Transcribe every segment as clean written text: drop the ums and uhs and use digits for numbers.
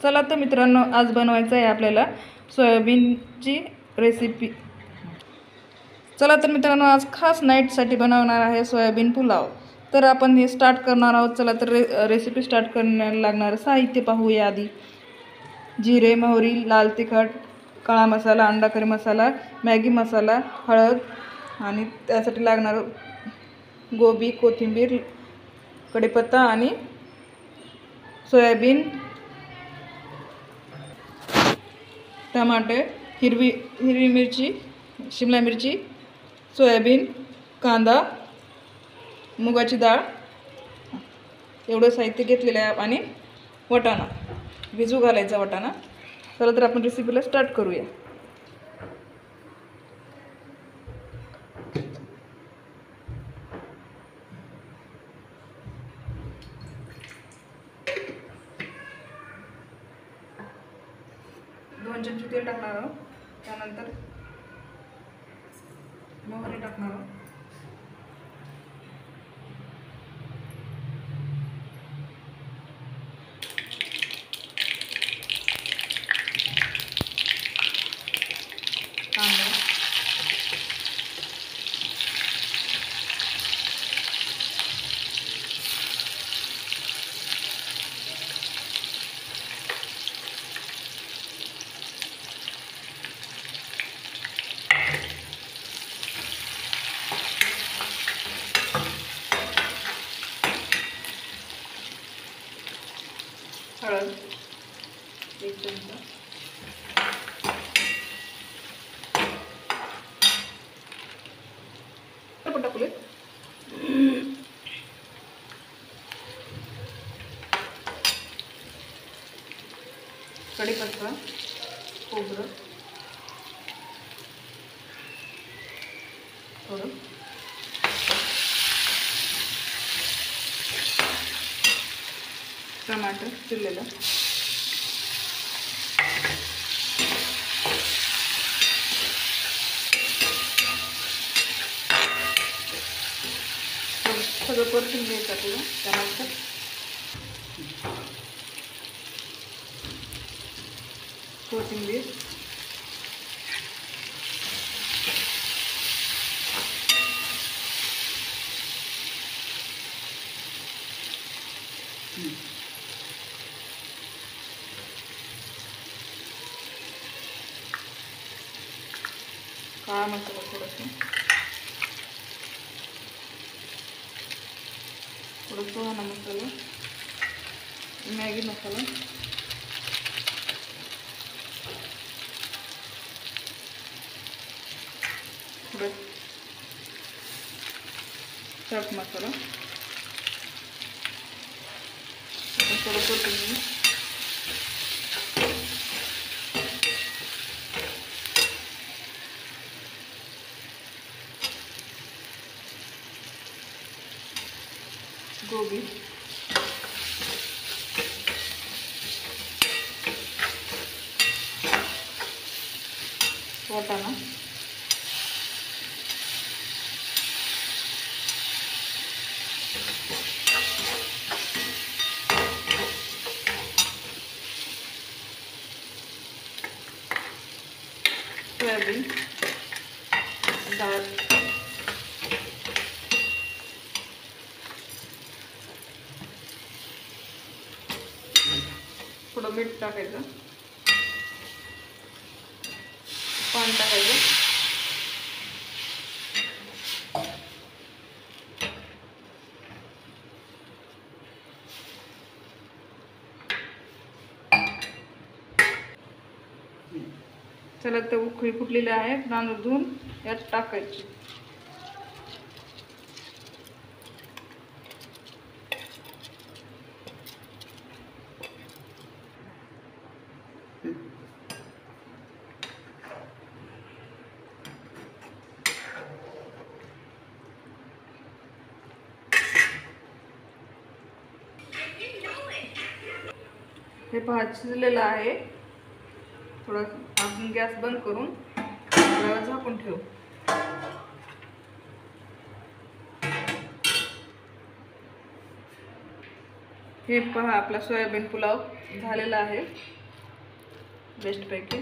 चला तर मित्रांनो, आज बनवायचं आहे आपल्याला सोयाबीनची रेसिपी। चला तर मित्रांनो, आज खास नाईटसाठी बनवणार आहे सोयाबीन पुलाव। तर आपण हे स्टार्ट करणार आहोत। चला तर रेसिपी स्टार्ट करण्याला लागणारं साहित्य पाहूया। आधी जिरे, मोहरी, लाल तिखट, काळा मसाला, अंडा करी मसाला, मॅगी मसाला, हळद आणि त्यासाठी लागणारं गोबी, कोथिंबीर, कढीपत्ता आणि सोयाबीन, टमाटे, हिरवी मिरची, शिमला मिरची, सोयाबीन, कांदा, मुगाची डाळ, एवढं साहित्य घेतलेलं आहे। आणि वाटाणा भिजू घालायचा वाटाणा। चला तर आपण रेसिपीला स्टार्ट करूया। दोन चमचे तेल टाकणार आहोत। त्यानंतर मोहरी टाकणार आहोत। कांदा, हळद 1 चमचा, टाकले, कढीपत्ता, खोबरं थोडं, टमाटर चिरलेलं, सगळं परतून घ्यायचं आपल्याला। त्यानंतर कोथिंबीर, काळा मसाला थोडासा, थोडा सुहाना मसाला, मॅगी मसाला, थोडा चाट मसाला, थोडं कोथिंबीर, गोबी, वाटाणा, सोयाबीन, डाळ, थोडं मीठ टाकायचं, पाणी टाकायचं, चला तर उकळी फुटलेली आहे। तांदूळ धुवून यात टाकायची। हे पहा शिजलेलं आहे। थोडा आपण गॅस बंद करून थोडा झाकून ठेवू। हे पहा आपला सोयाबीन पुलाव झालेला आहे बेस्टपैकी।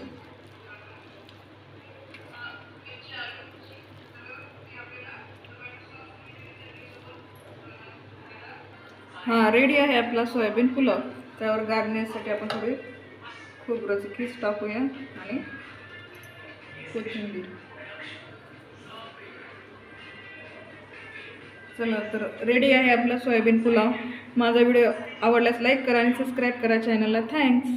हां रेडी आहे आपला सोयाबीन पुलाव। त्यावर गार्निशसाठी आपण थोडी खोबऱ्याची खीस टाकूया आणि कोथिंबीर। चला तर रेडी आहे आपला सोयाबीन पुलाव। माझा व्हिडिओ आवडल्यास लाईक करा आणि सबस्क्राईब करा चॅनलला। थँक्स।